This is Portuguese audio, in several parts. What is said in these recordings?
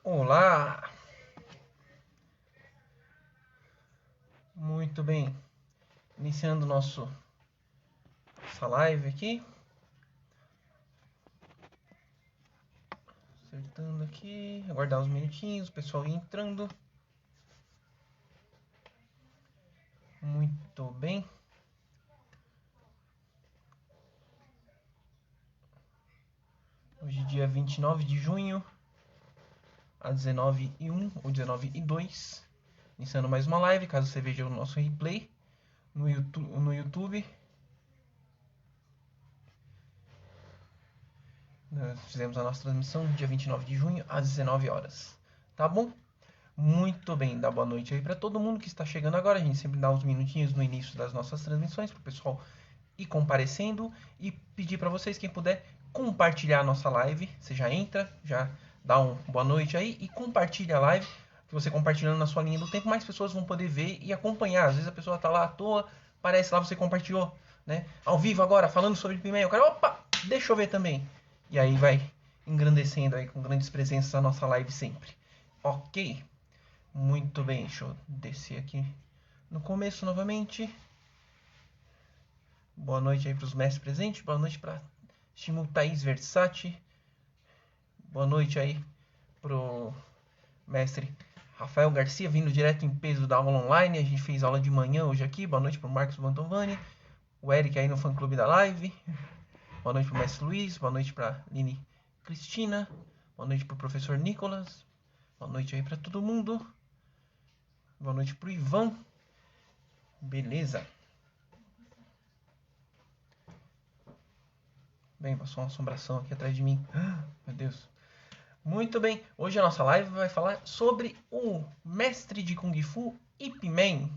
Olá, muito bem. Iniciando nossa live aqui. Acertando aqui, aguardar uns minutinhos, o pessoal ir entrando. Muito bem. Hoje dia 29 de junho, às 19h01 ou 19h02. Iniciando mais uma live, caso você veja o nosso replay no YouTube. Nós fizemos a nossa transmissão dia 29 de junho, às 19 horas. Tá bom? Muito bem, dá boa noite aí para todo mundo que está chegando agora. A gente sempre dá uns minutinhos no início das nossas transmissões para o pessoal ir comparecendo e pedir para vocês, quem puder, compartilhar a nossa live. Você já entra, já dá um boa noite aí e compartilha a live. Que você compartilhando na sua linha do tempo, mais pessoas vão poder ver e acompanhar. Às vezes a pessoa tá lá à toa, aparece lá, você compartilhou, né? Ao vivo agora, falando sobre Pimen. O cara, opa, deixa eu ver também. E aí vai engrandecendo aí com grandes presenças a nossa live sempre. Ok? Muito bem, deixa eu descer aqui no começo novamente. Boa noite aí para os mestres presentes. Boa noite para Shimu Thaís Versace. Boa noite aí pro mestre Rafael Garcia, vindo direto em peso da aula online. A gente fez aula de manhã hoje aqui. Boa noite pro Marcos Mantovani. O Eric aí no fã clube da live. Boa noite pro mestre Luiz. Boa noite para Lini Cristina. Boa noite pro professor Nicolas. Boa noite aí para todo mundo. Boa noite pro Ivan. Beleza. Bem, passou uma assombração aqui atrás de mim. Meu Deus. Muito bem. Hoje a nossa live vai falar sobre o mestre de Kung Fu Ip Man.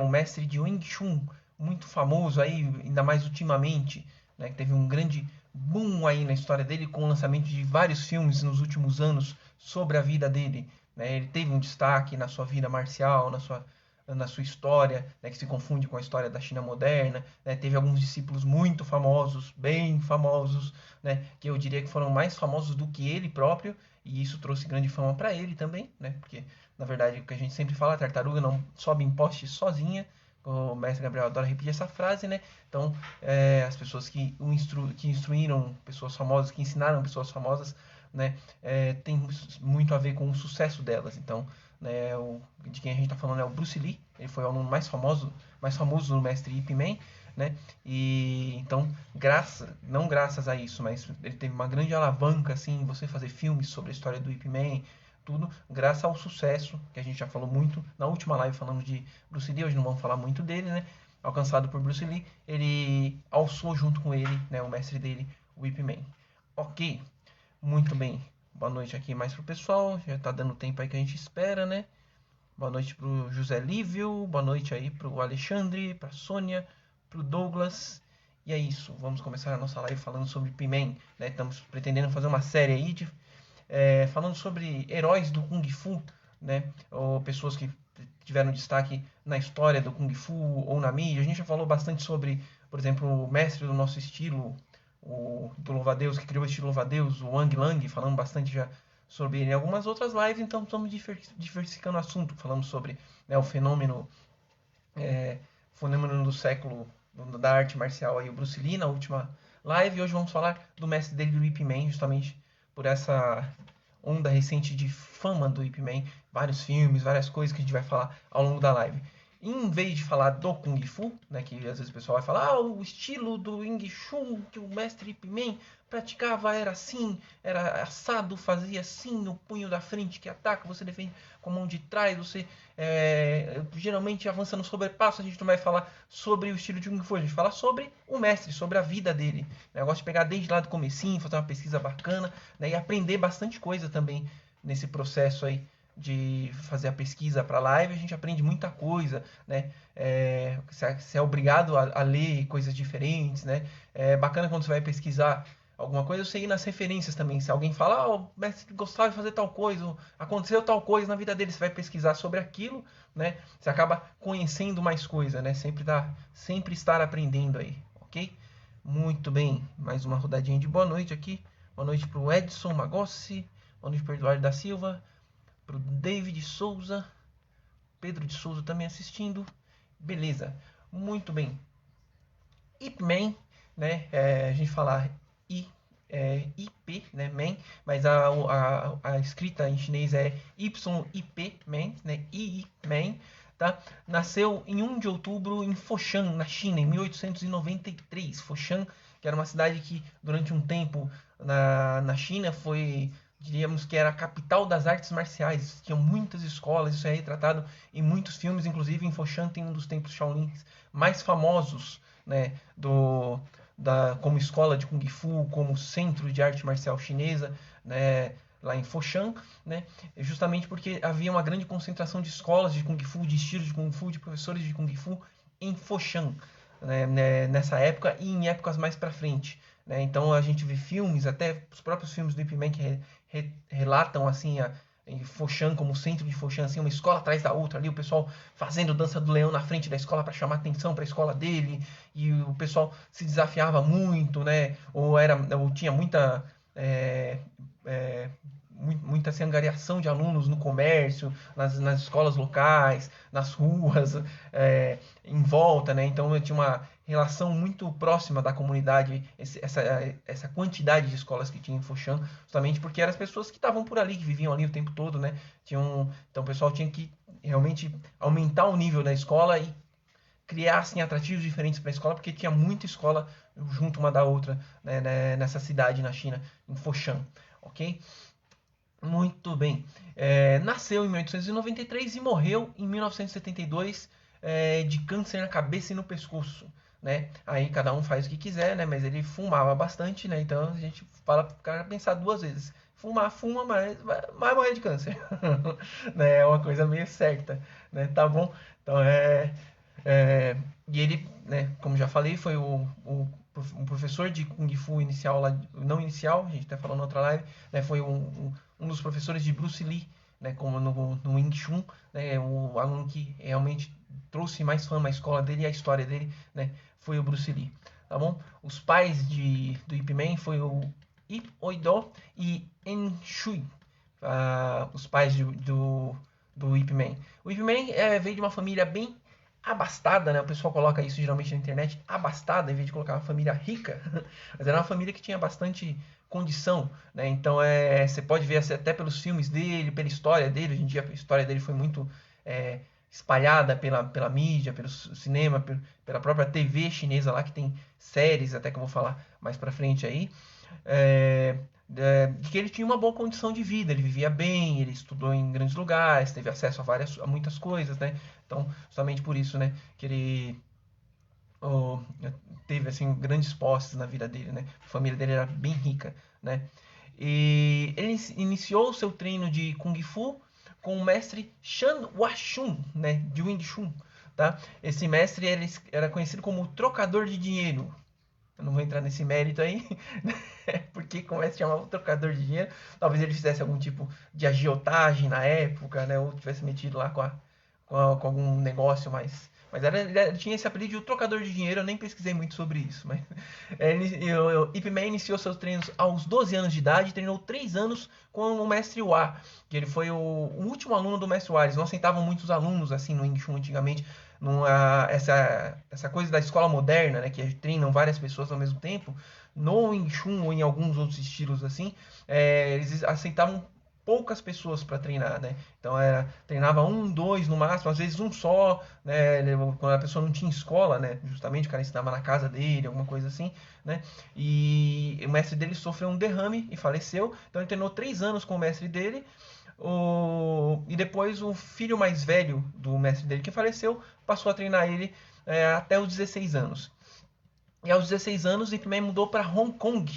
O mestre de Wing Chun. Muito famoso aí, ainda mais ultimamente. Né, que teve um grande boom aí na história dele com o lançamento de vários filmes nos últimos anos sobre a vida dele. Né, ele teve um destaque na sua vida marcial, na sua história, né, que se confunde com a história da China moderna. Né, teve alguns discípulos muito famosos, bem famosos, né, que eu diria que foram mais famosos do que ele próprio, e isso trouxe grande fama para ele também, né, porque na verdade o que a gente sempre fala, a tartaruga não sobe em poste sozinha. O mestre Gabriel adora repetir essa frase, né? Então, as pessoas que instruíram pessoas famosas, que ensinaram pessoas famosas, né? Tem muito a ver com o sucesso delas. Então, né, de quem a gente está falando é o Bruce Lee. Ele foi o aluno mais famoso do mestre Ip Man, né? E então, não graças a isso, mas ele teve uma grande alavanca, assim, você fazer filmes sobre a história do Ip Man, tudo graças ao sucesso, que a gente já falou muito na última live, falamos de Bruce Lee, hoje não vamos falar muito dele, né? Alcançado por Bruce Lee, ele alçou junto com ele, né, o mestre dele, o Ip Man. Ok, muito bem. Boa noite aqui mais pro pessoal, já tá dando tempo aí que a gente espera, né? Boa noite pro José Lívio, boa noite aí pro Alexandre, pra Sônia, pro Douglas. E é isso, vamos começar a nossa live falando sobre Ip Man, né? Estamos pretendendo fazer uma série aí falando sobre heróis do Kung Fu, né? Ou pessoas que tiveram destaque na história do Kung Fu ou na mídia. A gente já falou bastante sobre, por exemplo, o mestre do nosso estilo, do Louva-a-Deus, que criou o estilo Louva-a-Deus, o Wang Lang, falando bastante já sobre ele em algumas outras lives, então estamos diversificando o assunto. Falamos sobre, né, o fenômeno do século da arte marcial aí, o Bruce Lee, na última live, e hoje vamos falar do mestre dele, do Ip Man, justamente por essa onda recente de fama do Ip Man, vários filmes, várias coisas que a gente vai falar ao longo da live. Em vez de falar do Kung Fu, né, que às vezes o pessoal vai falar, o estilo do Wing Chun que o mestre Ip Man praticava era assim, era assado, fazia assim, o punho da frente que ataca, você defende com a mão de trás, você geralmente avança no sobrepasso. A gente não vai falar sobre o estilo de Kung Fu, a gente fala sobre o mestre, sobre a vida dele. Eu gosto de pegar desde lá do comecinho, fazer uma pesquisa bacana, né, e aprender bastante coisa também nesse processo aí de fazer a pesquisa para live. A gente aprende muita coisa, né? Você é obrigado a ler coisas diferentes, né? É bacana quando você vai pesquisar alguma coisa, você ir nas referências também. Se alguém fala, o mestre gostava de fazer tal coisa, aconteceu tal coisa na vida dele, você vai pesquisar sobre aquilo, né? Você acaba conhecendo mais coisa, né? Sempre estar aprendendo aí, ok? Muito bem, mais uma rodadinha de boa noite aqui. Boa noite para o Edson Magossi. Onde Eduardo da Silva, pro David Souza, Pedro de Souza também assistindo. Beleza, muito bem. Ip Man, né? A gente fala IP, né? Man, mas a escrita em chinês é YIP Man, né? I Man, tá? Nasceu em 1 de outubro em Foshan, na China, em 1893. Foshan, que era uma cidade que durante um tempo na China foi, diríamos que era a capital das artes marciais. Tinha muitas escolas, isso é retratado em muitos filmes, inclusive em Foshan tem um dos templos Shaolin mais famosos, né, como escola de Kung Fu, como centro de arte marcial chinesa, né, lá em Foshan, né, justamente porque havia uma grande concentração de escolas de Kung Fu, de estilos de Kung Fu, de professores de Kung Fu em Foshan, né, nessa época e em épocas mais para frente. Né? Então a gente vê filmes, até os próprios filmes do Ip Man que relatam assim em Foshan, como centro de Foshan, assim, uma escola atrás da outra ali, o pessoal fazendo dança do leão na frente da escola para chamar atenção para a escola dele, e o pessoal se desafiava muito, né? Ou tinha muita muita assim, angariação de alunos no comércio, nas escolas locais, nas ruas, em volta, né? Então tinha uma relação muito próxima da comunidade, essa quantidade de escolas que tinha em Foshan, justamente porque eram as pessoas que estavam por ali, que viviam ali o tempo todo, né? Então o pessoal tinha que realmente aumentar o nível da escola e criar assim, atrativos diferentes para a escola, porque tinha muita escola junto uma da outra, né, nessa cidade na China, em Foshan, ok? Muito bem. Nasceu em 1893 e morreu em 1972 de câncer na cabeça e no pescoço. Né? Aí cada um faz o que quiser, né? Mas ele fumava bastante, né? Então a gente fala para o cara pensar duas vezes. Fumar, fuma, mas vai morrer de câncer. Né? É uma coisa meio certa, né? Tá bom? Então e ele, né, como já falei, foi um professor de Kung Fu inicial, lá, não inicial, a gente até falou na outra live, né, foi um dos professores de Bruce Lee, né, como no Wing Chun, né, o aluno que realmente trouxe mais fama à escola dele e à história dele, né, foi o Bruce Lee, tá bom? Os pais do Ip Man foi o Ip Oido e En Shui, os pais do Ip Man. O Ip Man veio de uma família bem abastada, né? O pessoal coloca isso geralmente na internet, abastada, em vez de colocar uma família rica. Mas era uma família que tinha bastante condição, né? Então você pode ver até pelos filmes dele, pela história dele. Hoje em dia a história dele foi muito espalhada pela mídia, pelo cinema, pela própria TV chinesa lá, que tem séries, até que eu vou falar mais pra frente aí. De que ele tinha uma boa condição de vida, ele vivia bem, ele estudou em grandes lugares, teve acesso a muitas coisas, né? Então, justamente por isso, né, que ele oh, teve assim grandes posses na vida dele, né? A família dele era bem rica, né? E ele iniciou o seu treino de Kung Fu com o mestre Shan Washun, né, de Wing Chun, tá? Esse mestre ele era conhecido como trocador de dinheiro. Eu não vou entrar nesse mérito aí, porque como é que se chamava o trocador de dinheiro? Talvez ele fizesse algum tipo de agiotagem na época, né? Ou tivesse metido lá com algum negócio mais. Mas ele tinha esse apelido de o trocador de dinheiro, eu nem pesquisei muito sobre isso. Mas Ip Man iniciou seus treinos aos 12 anos de idade e treinou 3 anos com o mestre Wa, que ele foi o último aluno do mestre Wa. Eles não aceitavam muitos alunos assim no Wing Chun antigamente. Essa coisa da escola moderna, né, que treinam várias pessoas ao mesmo tempo, no Wing Chun ou em alguns outros estilos assim, eles aceitavam poucas pessoas para treinar, né? Então treinava um, dois no máximo, às vezes um só, né? Quando a pessoa não tinha escola, né? Justamente o cara ensinava na casa dele, alguma coisa assim, né? E o mestre dele sofreu um derrame e faleceu. Então ele treinou 3 anos com o mestre dele. E depois o filho mais velho do mestre dele que faleceu passou a treinar ele até os 16 anos. E aos 16 anos, Ip Man mudou para Hong Kong,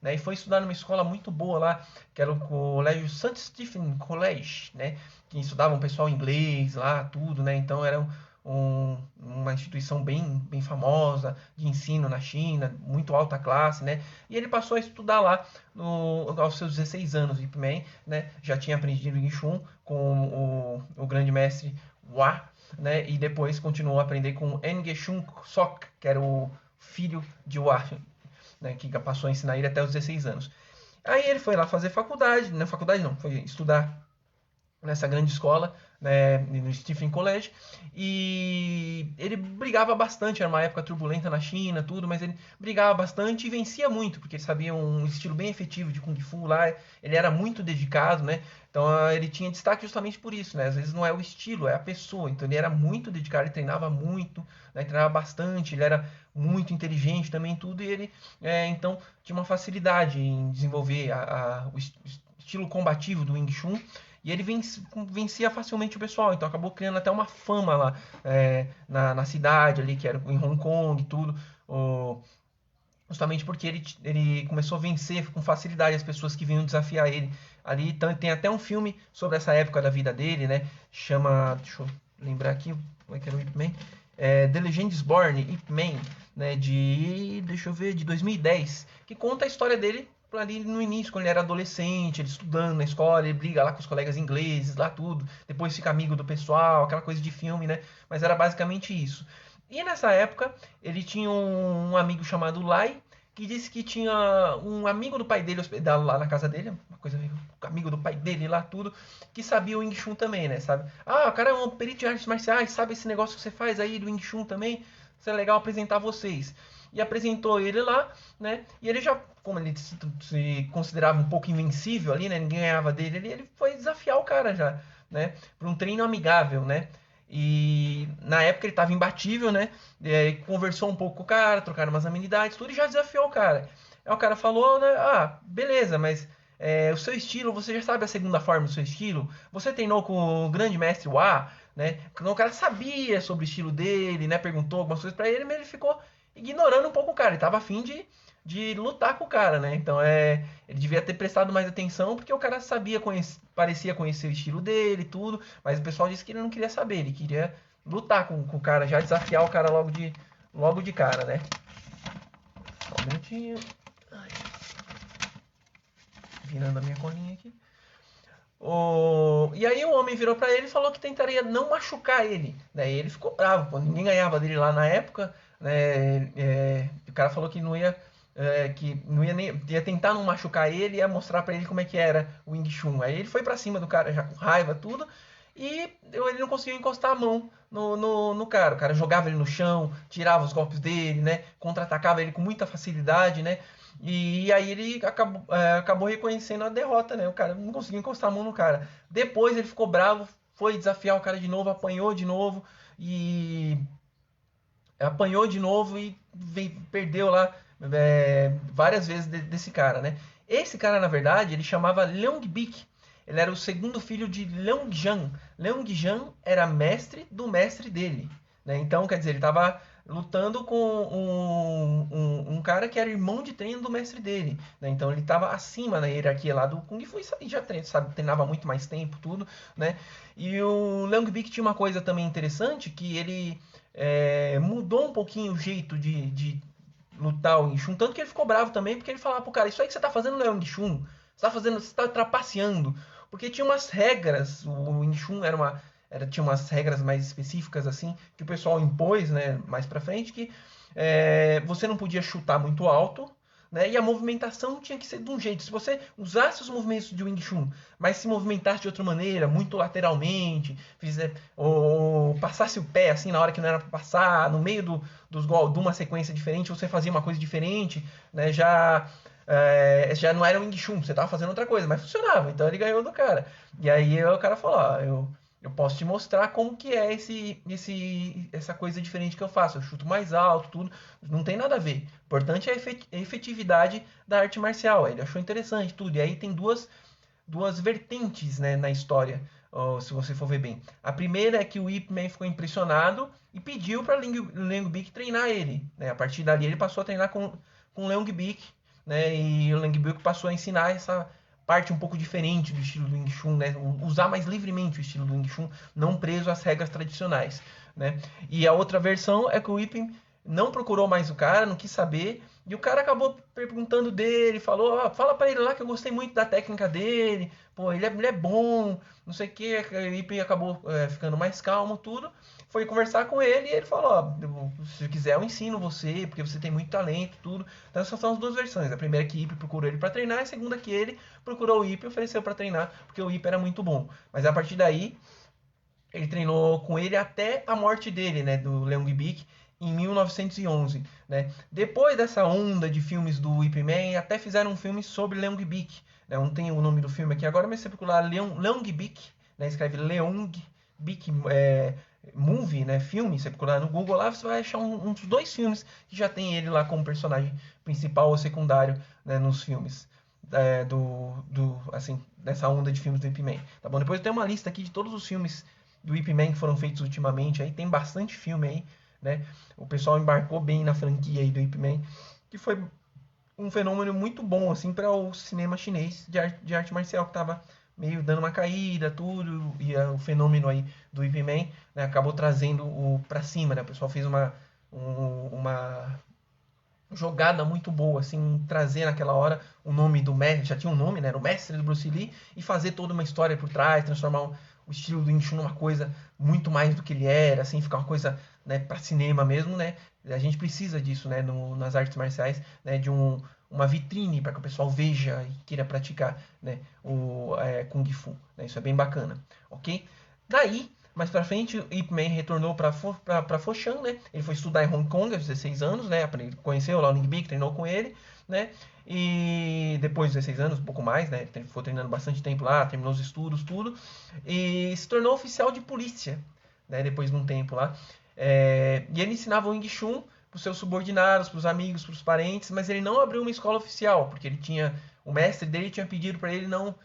né, e foi estudar numa escola muito boa lá, que era o colégio St. Stephen College, né, que estudava um pessoal inglês lá, tudo, né, então era uma instituição bem famosa de ensino na China, muito alta classe, né, e ele passou a estudar lá aos seus 16 anos. Ip Man, né, já tinha aprendido Wing Chun com o grande mestre Wa, né, e depois continuou a aprender com Ng Shun Sok, que era o filho de Wa, né, que passou a ensinar ele até os 16 anos. Aí ele foi lá fazer faculdade, não faculdade não, foi estudar nessa grande escola, né, no Stephen College, e ele brigava bastante, era uma época turbulenta na China, tudo, mas ele brigava bastante e vencia muito, porque ele sabia um estilo bem efetivo de Kung Fu lá, ele era muito dedicado, né, então ele tinha destaque justamente por isso, né, às vezes não é o estilo, é a pessoa, então ele era muito dedicado, ele treinava muito, né, treinava bastante, ele era muito inteligente também, tudo, e ele, então, tinha uma facilidade em desenvolver o estilo combativo do Wing Chun, e ele vencia facilmente o pessoal, então acabou criando até uma fama lá na cidade ali, que era em Hong Kong e tudo, justamente porque ele começou a vencer com facilidade as pessoas que vinham desafiar ele. Ali tem até um filme sobre essa época da vida dele, né? Chama, deixa eu lembrar aqui, como é que era o Ip Man? The Legend is Born, Ip Man, né? Deixa eu ver, de 2010, que conta a história dele ali no início, quando ele era adolescente, ele estudando na escola, ele briga lá com os colegas ingleses, lá tudo, depois fica amigo do pessoal, aquela coisa de filme, né? Mas era basicamente isso. E nessa época, ele tinha um amigo chamado Lai, que disse que tinha um amigo do pai dele hospedado lá na casa dele, uma coisa meio amigo do pai dele lá, tudo, que sabia o Wing Chun também, né, sabe? Ah, o cara é um perito de artes marciais, sabe esse negócio que você faz aí do Wing Chun também? Isso é legal apresentar vocês. E apresentou ele lá, né? E ele já, como ele se considerava um pouco invencível ali, né? Ninguém ganhava dele, ele foi desafiar o cara já, né? Para um treino amigável, né? E na época ele estava imbatível, né? E aí conversou um pouco com o cara, trocaram umas amenidades, tudo, e já desafiou o cara. Aí o cara falou, né? Ah, beleza, mas o seu estilo, você já sabe a segunda forma do seu estilo? Você treinou com o grande mestre Wa, né? O cara sabia sobre o estilo dele, né? Perguntou algumas coisas pra ele, mas ele ficou ignorando um pouco o cara. Ele tava afim de lutar com o cara, né? Então ele devia ter prestado mais atenção, porque o cara parecia conhecer o estilo dele, tudo, mas o pessoal disse que ele não queria saber, ele queria lutar com o cara, já desafiar o cara logo de cara, né? Só um minutinho. Virando a minha colinha aqui. E aí o homem virou pra ele e falou que tentaria não machucar ele. Daí ele ficou bravo, pô, ninguém ganhava dele lá na época, né? O cara falou que não ia ia tentar não machucar ele, ia mostrar pra ele como é que era o Wing Chun. Aí ele foi pra cima do cara já com raiva, tudo, e ele não conseguiu encostar a mão no cara. O cara jogava ele no chão, tirava os golpes dele, né? Contra-atacava ele com muita facilidade, né? E aí ele acabou reconhecendo a derrota, né? O cara não conseguiu encostar a mão no cara. Depois ele ficou bravo, foi desafiar o cara de novo, apanhou de novo e perdeu lá várias vezes desse cara, né? Esse cara, na verdade, ele chamava Leung Bik. Ele era o segundo filho de Leung Jan. Leung Jan era mestre do mestre dele, né? Então, quer dizer, ele estava lutando com um cara que era irmão de treino do mestre dele, né? Então ele estava acima na hierarquia lá do Kung Fu e já treinava muito mais tempo, tudo, né? E o Leung Bik tinha uma coisa também interessante, que ele mudou um pouquinho o jeito de lutar o Wing Chun, tanto que ele ficou bravo também, porque ele falava pro cara, isso aí que você tá fazendo não é Wing Chun, você tá trapaceando, porque tinha umas regras, o Wing Chun tinha umas regras mais específicas assim, que o pessoal impôs, né, mais pra frente, que você não podia chutar muito alto, né, e a movimentação tinha que ser de um jeito. Se você usasse os movimentos de Wing Chun, mas se movimentasse de outra maneira, muito lateralmente, ou passasse o pé assim na hora que não era para passar, no meio dos golpes, de uma sequência diferente, você fazia uma coisa diferente, né, já não era Wing Chun, você estava fazendo outra coisa, mas funcionava. Então ele ganhou do cara. E aí o cara falou, ó, eu posso te mostrar como que é essa coisa diferente que eu faço. Eu chuto mais alto, tudo. Não tem nada a ver. O importante é a efetividade da arte marcial. Ele achou interessante tudo. E aí tem duas vertentes, né, na história, se você for ver bem. A primeira é que o Ip Man ficou impressionado e pediu para Leung Bik treinar ele, né? A partir dali ele passou a treinar com Leung Bik, né? E o Leung Bik passou a ensinar essa parte um pouco diferente do estilo do Wing Chun, né? Usar mais livremente o estilo do Wing Chun, não preso às regras tradicionais, né? E a outra versão é que o Ip não procurou mais o cara, não quis saber. E o cara acabou perguntando dele, falou, fala pra ele lá que eu gostei muito da técnica dele, pô, ele é bom, não sei o que, o Ip acabou ficando mais calmo, tudo. Foi conversar com ele e ele falou, se quiser eu ensino você, porque você tem muito talento, tudo. Então essas são as duas versões. A primeira é que o Ip procurou ele pra treinar, a segunda é que ele procurou o Ip e ofereceu pra treinar, porque o Ip era muito bom. Mas a partir daí, ele treinou com ele até a morte dele, né, do Leung Bik, em 1911, né? Depois dessa onda de filmes do Ip Man, até fizeram um filme sobre Leung Bik, né? Não tem o nome do filme aqui agora, mas se você procurar Leung Bik, né, escreve Leung Bik movie, né, filme, você procurar no Google lá, você vai achar uns dois filmes que já tem ele lá como personagem principal ou secundário, né, nos filmes. Assim, dessa onda de filmes do Ip Man, tá bom? Depois tem uma lista aqui de todos os filmes do Ip Man que foram feitos ultimamente, aí tem bastante filme aí, né? O pessoal embarcou bem na franquia aí do Ip Man, que foi um fenômeno muito bom assim para o cinema chinês de arte marcial, que tava meio dando uma caída, tudo, e o fenômeno aí do Ip Man, né, acabou trazendo o para cima, né? O pessoal fez uma jogada muito boa, assim, trazer naquela hora o nome do mestre, já tinha um nome, né, era o mestre do Bruce Lee, e fazer toda uma história por trás, transformar o estilo do Wing Chun numa coisa muito mais do que ele era, assim, ficar uma coisa, né, para cinema mesmo, né, a gente precisa disso, né, nas artes marciais, né, de uma vitrine para que o pessoal veja e queira praticar, né, o Kung Fu, né, isso é bem bacana, ok? Daí, mais pra frente, o Ip Man retornou pra Foshan, né? Ele foi estudar em Hong Kong aos 16 anos, né? Ele conheceu lá o Ling Bik, treinou com ele, né? E depois de 16 anos, um pouco mais, né? Ele ficou treinando bastante tempo lá, terminou os estudos, tudo. E se tornou oficial de polícia, né? Depois de um tempo lá. E ele ensinava o Wing Chun pros seus subordinados, pros amigos, pros parentes, mas ele não abriu uma escola oficial, porque ele tinha... O mestre dele tinha pedido para ele não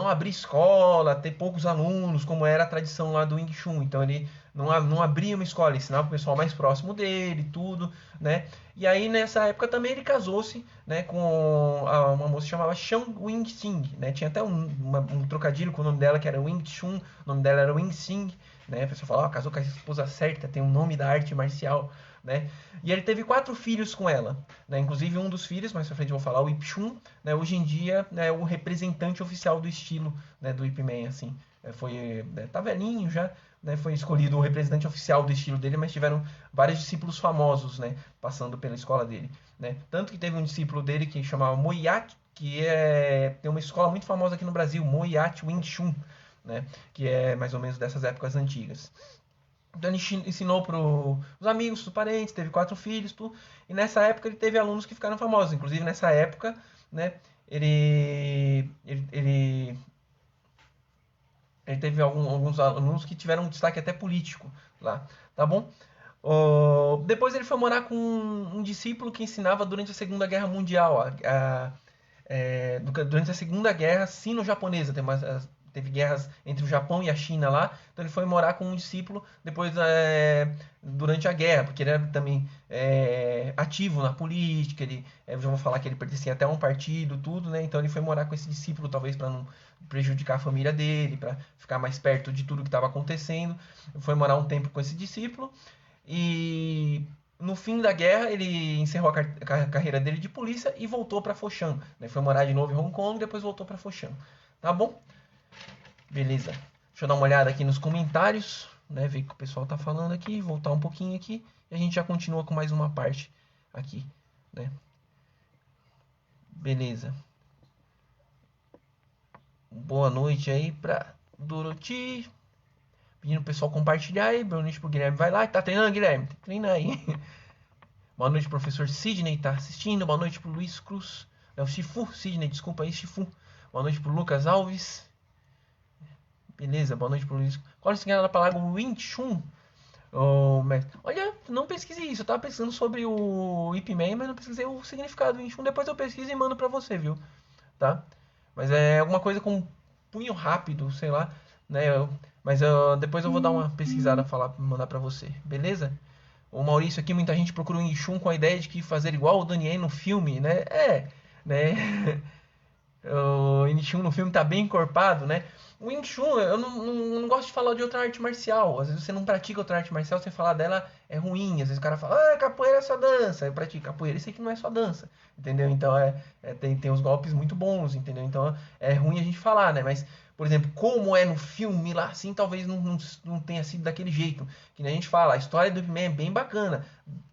abrir escola, ter poucos alunos, como era a tradição lá do Wing Chun. Então ele não abria uma escola, ensinava o pessoal mais próximo dele, tudo, né? E aí nessa época também ele casou-se, né, com uma moça que chamava Xiang Wing Xing, né? Tinha até um trocadilho com o nome dela, que era Wing Chun, o nome dela era Wing Xing, né? A pessoa fala, casou com a esposa certa, tem um nome da arte marcial, né? E ele teve 4 filhos com ela, né? Inclusive um dos filhos, mais pra frente eu vou falar, o Ip Chun, né? Hoje em dia é o representante oficial do estilo, né, do Ip Man, assim. Tá velhinho já, né? Foi escolhido o representante oficial do estilo dele, mas tiveram vários discípulos famosos, né, passando pela escola dele, né? Tanto que teve um discípulo dele que chamava Moyat, que tem uma escola muito famosa aqui no Brasil, Moyat Wing Chun, né? Que é mais ou menos dessas épocas antigas. Então ele ensinou para os amigos, os parentes, teve 4 filhos, tudo. E nessa época ele teve alunos que ficaram famosos. Inclusive nessa época, né, ele teve alguns alunos que tiveram um destaque até político lá, tá bom? Depois ele foi morar com um discípulo que ensinava durante a Segunda Guerra Mundial, durante a Segunda Guerra Sino-Japonesa. Teve guerras entre o Japão e a China lá, então ele foi morar com um discípulo depois durante a guerra, porque ele era também ativo na política, eu já vou falar que ele pertencia até a um partido, tudo, né? Então ele foi morar com esse discípulo, talvez para não prejudicar a família dele, para ficar mais perto de tudo que estava acontecendo. Foi morar um tempo com esse discípulo e no fim da guerra ele encerrou a carreira dele de polícia e voltou para Foshan, né? Foi morar de novo em Hong Kong, depois voltou para Foshan, tá bom? Beleza. Deixa eu dar uma olhada aqui nos comentários, né? Ver o que o pessoal tá falando aqui, voltar um pouquinho aqui e a gente já continua com mais uma parte aqui, né? Beleza. Boa noite aí pra Dorothy. Pedindo o pessoal compartilhar aí. Boa noite pro Guilherme. Vai lá, tá treinando, Guilherme? Treina aí. Boa noite, professor Sidney, tá assistindo. Boa noite pro Luiz Cruz. É o Shifu, Sidney, desculpa aí, Shifu. Boa noite pro Lucas Alves. Beleza, boa noite pro Luiz. Qual é o significado da palavra Wing Chun? Olha, não pesquisei isso. Eu tava pesquisando sobre o Ip Man, mas não pesquisei o significado do Wing Chun. Depois eu pesquiso e mando pra você, viu? Tá? Mas é alguma coisa com punho rápido, sei lá, né? Depois eu vou dar uma pesquisada, mandar pra você, beleza? O Maurício aqui, muita gente procura o Wing Chun com a ideia de que fazer igual o Donnie Yen no filme, né? Né? O Wing Chun no filme tá bem encorpado, né? O Wing Chun, eu não gosto de falar de outra arte marcial. Às vezes você não pratica outra arte marcial, você falar dela é ruim. Às vezes o cara fala, ah, capoeira é só dança. Eu pratico capoeira e sei que não é só dança. Entendeu? Então tem uns golpes muito bons, entendeu? Então é ruim a gente falar, né? Mas, por exemplo, como é no filme lá, assim, talvez não tenha sido daquele jeito. Que nem a gente fala, a história do Ip Man é bem bacana.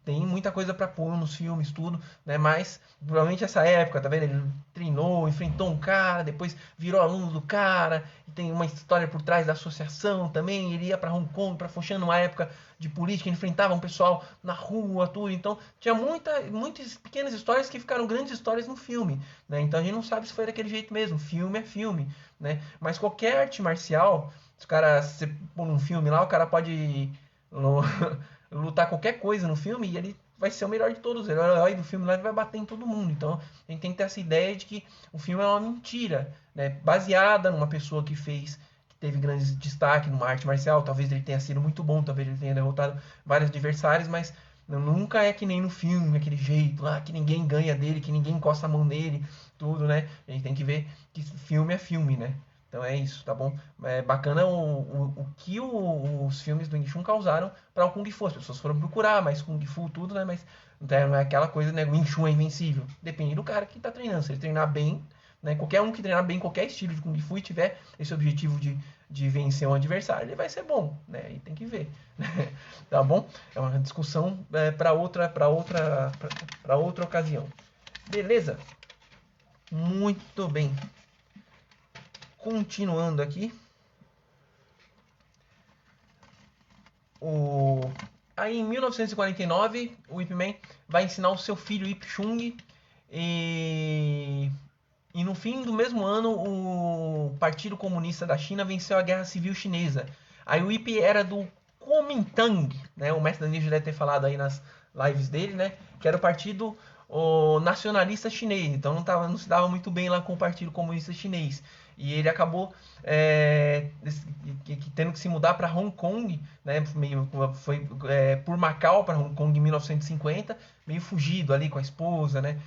Tem muita coisa pra pôr nos filmes, tudo, né? Mas, provavelmente essa época, tá vendo? Ele treinou, enfrentou um cara, depois virou aluno do cara, e tem uma história por trás da associação também. Ele ia pra Hong Kong, pra Foshan, numa época de política, enfrentava um pessoal na rua, tudo. Então, tinha muitas pequenas histórias que ficaram grandes histórias no filme, né? Então, a gente não sabe se foi daquele jeito mesmo. Filme é filme, né? Mas qualquer arte marcial, se o cara se pôr num filme lá, o cara pode lutar qualquer coisa no filme e ele vai ser o melhor de todos. Ele é o herói do filme lá e vai bater em todo mundo. Então a gente tem que ter essa ideia de que o filme é uma mentira, né? Baseada numa pessoa que teve grande destaque numa arte marcial. Talvez ele tenha sido muito bom, talvez ele tenha derrotado vários adversários, mas nunca é que nem no filme, aquele jeito lá, que ninguém ganha dele, que ninguém encosta a mão nele, tudo, né? A gente tem que ver que filme é filme, né? Então é isso, tá bom? É bacana o que os filmes do Wing Chun causaram para o Kung Fu. As pessoas foram procurar mais Kung Fu, tudo, né? Mas não é aquela coisa, né? O Wing Chun é invencível. Depende do cara que tá treinando. Se ele treinar bem, né? Qualquer um que treinar bem qualquer estilo de Kung Fu e tiver esse objetivo de vencer um adversário, ele vai ser bom, né? E tem que ver, né? Tá bom? É uma discussão para outra ocasião. Beleza? Muito bem. Continuando aqui. Aí em 1949, o Ip Man vai ensinar o seu filho Ip Chung. E no fim do mesmo ano, o Partido Comunista da China venceu a Guerra Civil Chinesa. Aí o Ip era do Kuomintang, né? O mestre Danilo já deve ter falado aí nas lives dele, né? Que era o partido nacionalista chinês. Então não se dava muito bem lá com o Partido Comunista Chinês. E ele acabou tendo que se mudar para Hong Kong, né? Foi por Macau para Hong Kong em 1950, meio fugido ali com a esposa, né?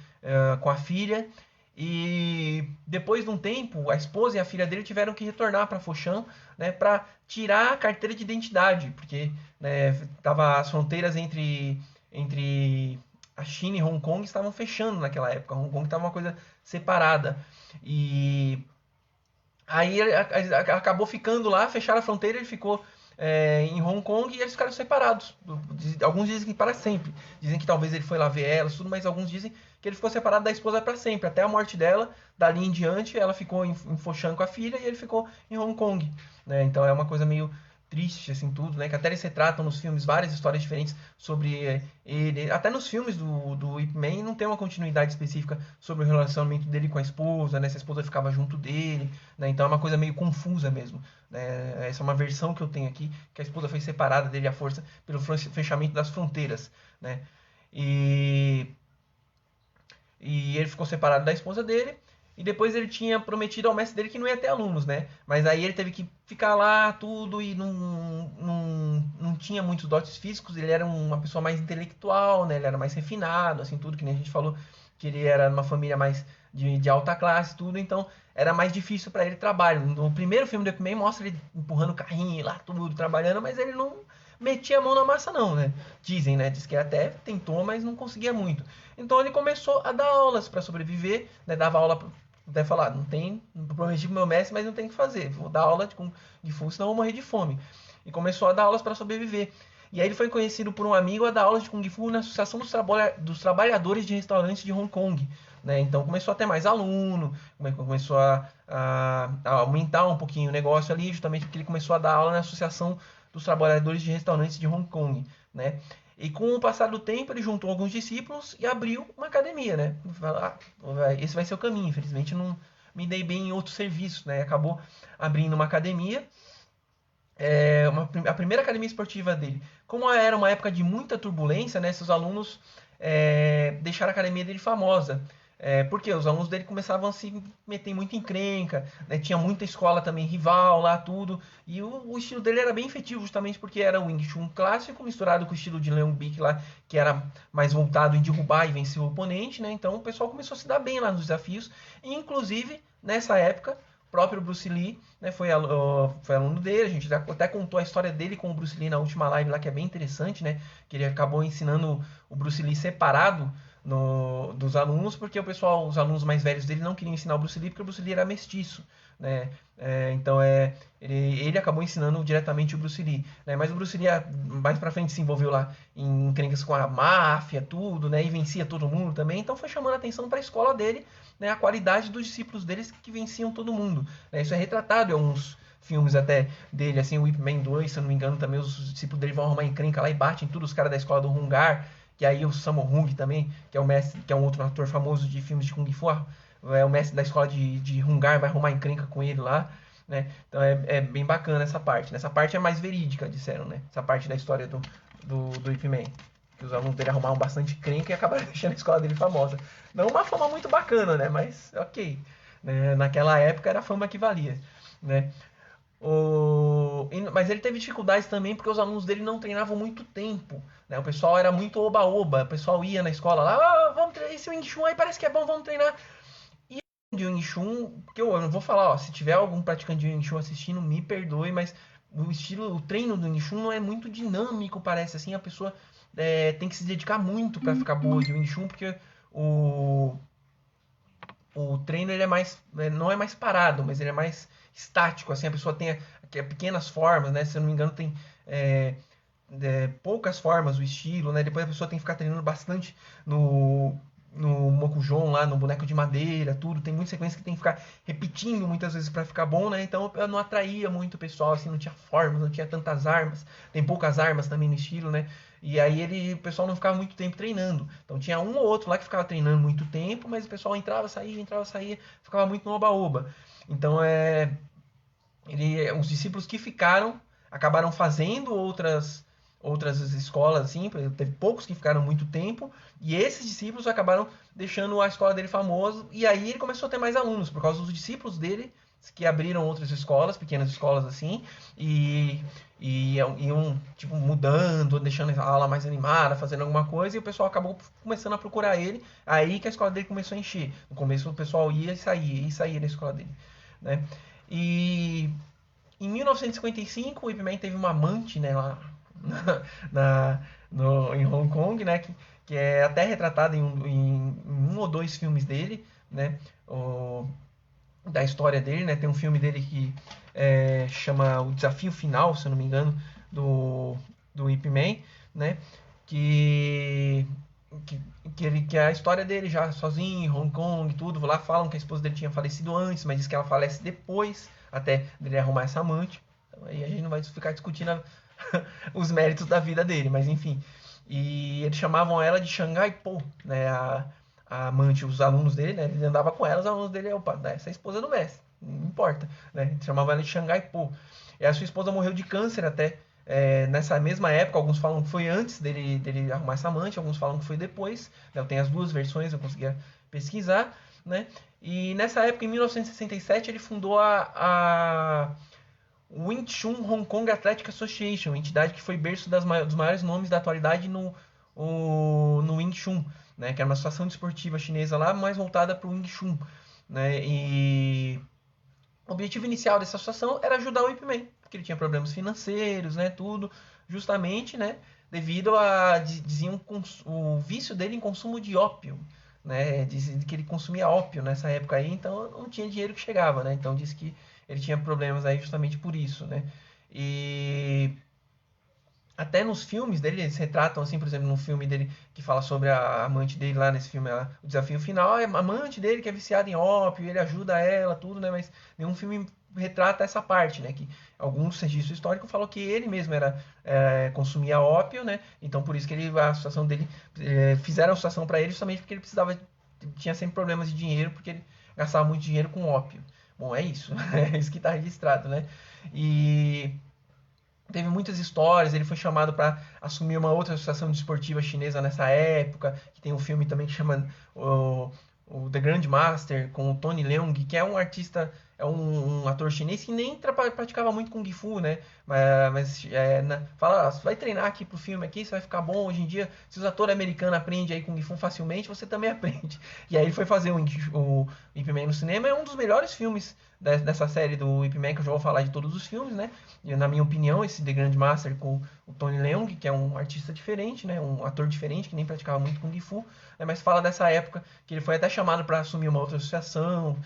Com a filha. E depois de um tempo, a esposa e a filha dele tiveram que retornar para Foshan, né, para tirar a carteira de identidade, porque né, as fronteiras entre a China e Hong Kong estavam fechando naquela época. Hong Kong estava uma coisa separada. E aí acabou ficando lá, fecharam a fronteira, ele ficou em Hong Kong e eles ficaram separados. Alguns dizem que para sempre. Dizem que talvez ele foi lá ver elas, tudo, mas alguns dizem que ele ficou separado da esposa para sempre. Até a morte dela, dali em diante, ela ficou em Foshan com a filha e ele ficou em Hong Kong. Né? Então é uma coisa meio triste, assim, tudo, né? Que até eles retratam nos filmes várias histórias diferentes sobre ele. Até nos filmes do Ip Man não tem uma continuidade específica sobre o relacionamento dele com a esposa, né? Se a esposa ficava junto dele, né? Então é uma coisa meio confusa mesmo. Né? Essa é uma versão que eu tenho aqui, que a esposa foi separada dele à força pelo fechamento das fronteiras, né? E ele ficou separado da esposa dele. E depois ele tinha prometido ao mestre dele que não ia ter alunos, né? Mas aí ele teve que ficar lá, tudo, e não tinha muitos dotes físicos. Ele era uma pessoa mais intelectual, né? Ele era mais refinado, assim, tudo, que nem a gente falou, que ele era uma família mais de alta classe, tudo. Então era mais difícil para ele trabalho. No primeiro filme do Ip Man mostra ele empurrando o carrinho lá, tudo, trabalhando, mas ele não metia a mão na massa não, né? Dizem, né? Diz que até tentou, mas não conseguia muito. Então ele começou a dar aulas para sobreviver, né? Dava aula, até falar, não prometi pro meu mestre, mas não tem o que fazer. Vou dar aula de Kung Fu, senão eu vou morrer de fome. E começou a dar aulas para sobreviver. E aí ele foi conhecido por um amigo a dar aulas de Kung Fu na Associação dos Trabalhadores de Restaurantes de Hong Kong. Né? Então começou a ter mais aluno, começou a aumentar um pouquinho o negócio ali, justamente porque ele começou a dar aula na Associação dos Trabalhadores de Restaurantes de Hong Kong. Né? E com o passar do tempo, ele juntou alguns discípulos e abriu uma academia, né? Esse vai ser o caminho. Infelizmente, não me dei bem em outros serviços, né? Acabou abrindo uma academia, a primeira academia esportiva dele. Como era uma época de muita turbulência, né? Seus alunos deixaram a academia dele famosa. Porque os alunos dele começavam a se meter muito em encrenca, né? Tinha muita escola também rival lá, tudo. E o estilo dele era bem efetivo, justamente porque era o Wing Chun clássico misturado com o estilo de Leon Bick lá, que era mais voltado em derrubar e vencer o oponente, né? Então o pessoal começou a se dar bem lá nos desafios. E, inclusive, nessa época, próprio Bruce Lee, né, foi aluno dele. A gente já até contou a história dele com o Bruce Lee na última live lá, que é bem interessante, né? Que ele acabou ensinando o Bruce Lee separado dos alunos, porque os alunos mais velhos dele não queriam ensinar o Bruce Lee, porque o Bruce Lee era mestiço, né? Então ele acabou ensinando diretamente o Bruce Lee, né? Mas o Bruce Lee mais pra frente se envolveu lá em encrencas com a máfia, tudo, né? E vencia todo mundo também, então foi chamando a atenção para a escola dele, né? A qualidade dos discípulos deles que venciam todo mundo, né? Isso é retratado em alguns filmes até dele, assim, o Ip Man 2, se eu não me engano, também os discípulos dele vão arrumar encrenca lá e batem tudo os caras da escola do Hungar, que aí o Sammo Hung também, que é o mestre, que é um outro ator famoso de filmes de Kung Fu, é o mestre da escola de Hungar, vai arrumar encrenca com ele lá, né? Então é bem bacana essa parte, né? Essa parte é mais verídica, disseram, né? Essa parte da história do Ip Man. Que os alunos dele arrumaram bastante encrenca e acabaram deixando a escola dele famosa. Não uma fama muito bacana, né? Mas ok. Né? Naquela época era a fama que valia, né? Mas ele teve dificuldades também porque os alunos dele não treinavam muito tempo, né? O pessoal era muito oba-oba, o pessoal ia na escola lá, vamos treinar esse Wing Chun aí, parece que é bom, vamos treinar. E de Wing Chun, que eu não vou falar, ó, se tiver algum praticante de Wing Chun assistindo, me perdoe, mas o treino do Wing Chun não é muito dinâmico, parece assim, a pessoa tem que se dedicar muito para ficar boa de Wing Chun, porque o, o treino ele não é mais parado, mas ele é mais estático, assim, a pessoa tem pequenas formas, né? Se eu não me engano, tem poucas formas o estilo, né? Depois a pessoa tem que ficar treinando bastante no Mokujon lá, no boneco de madeira, tudo. Tem muita sequência que tem que ficar repetindo muitas vezes para ficar bom, né? Então eu não atraía muito o pessoal, assim, não tinha formas, não tinha tantas armas. Tem poucas armas também no estilo, né? E aí o pessoal não ficava muito tempo treinando. Então tinha um ou outro lá que ficava treinando muito tempo, mas o pessoal entrava, saía, ficava muito no oba-oba. Então os discípulos que ficaram acabaram fazendo outras escolas, assim, teve poucos que ficaram muito tempo, e esses discípulos acabaram deixando a escola dele famosa, e aí ele começou a ter mais alunos, por causa dos discípulos dele, que abriram outras escolas, pequenas escolas assim, e iam tipo, mudando, deixando a aula mais animada, fazendo alguma coisa, e o pessoal acabou começando a procurar ele, aí que a escola dele começou a encher. No começo o pessoal ia e saía da escola dele, né? E em 1955 o Ip Man teve uma amante, né, lá em Hong Kong, né, que é até retratado em um ou dois filmes dele, né, da história dele, né, tem um filme dele que chama O Desafio Final, se eu não me engano, do Ip Man, né, que que é a história dele já sozinho em Hong Kong e tudo. Lá falam que a esposa dele tinha falecido antes, mas diz que ela falece depois até dele arrumar essa amante. Então, aí a gente não vai ficar discutindo os méritos da vida dele, mas enfim. E eles chamavam ela de Shanghai Po, né? A amante, os alunos dele, né? Ele andava com ela, os alunos dele, opa, essa é a esposa do mestre, não importa, né? Eles chamavam ela de Shanghai Po. E a sua esposa morreu de câncer até. Nessa mesma época, alguns falam que foi antes dele arrumar essa amante, alguns falam que foi depois, né? Eu tenho as duas versões, eu conseguia pesquisar, né? E nessa época, em 1967, ele fundou a Wing Chun Hong Kong Athletic Association, entidade que foi berço dos maiores nomes da atualidade no Wing Chun, né? Que era uma associação desportiva chinesa lá, mais voltada para o Wing Chun, né? E o objetivo inicial dessa associação era ajudar o Ip Man, porque ele tinha problemas financeiros, né, tudo, justamente, né, devido diziam o vício dele em consumo de ópio, né, diziam que ele consumia ópio nessa época aí, então não tinha dinheiro que chegava, né, então disse que ele tinha problemas aí justamente por isso, né, e até nos filmes dele, eles retratam, assim, por exemplo, num filme dele que fala sobre a amante dele lá nesse filme, o Desafio Final, a amante dele que é viciada em ópio, ele ajuda ela, tudo, né? Mas nenhum filme retrata essa parte, né? Que alguns registros históricos falam que ele mesmo consumia ópio, né? Então por isso que a situação dele, fizeram a situação para ele justamente porque ele tinha sempre problemas de dinheiro, porque ele gastava muito dinheiro com ópio. Bom, é isso, é isso que está registrado, né? E teve muitas histórias, ele foi chamado para assumir uma outra associação desportiva chinesa nessa época, que tem um filme também que chama o The Grand Master, com o Tony Leung, que é um artista, um ator chinês que nem praticava muito Kung Fu, né? Fala, vai treinar aqui pro filme aqui, você vai ficar bom. Hoje em dia, se os atores americanos aprendem aí Kung Fu facilmente, você também aprende. E aí ele foi fazer o Ip Man no cinema. É um dos melhores filmes dessa série do Ip Man, que eu já vou falar de todos os filmes, né? E, na minha opinião, esse The Grandmaster com o Tony Leung, que é um artista diferente, né? Um ator diferente, que nem praticava muito Kung Fu, né? Mas fala dessa época que ele foi até chamado para assumir uma outra associação,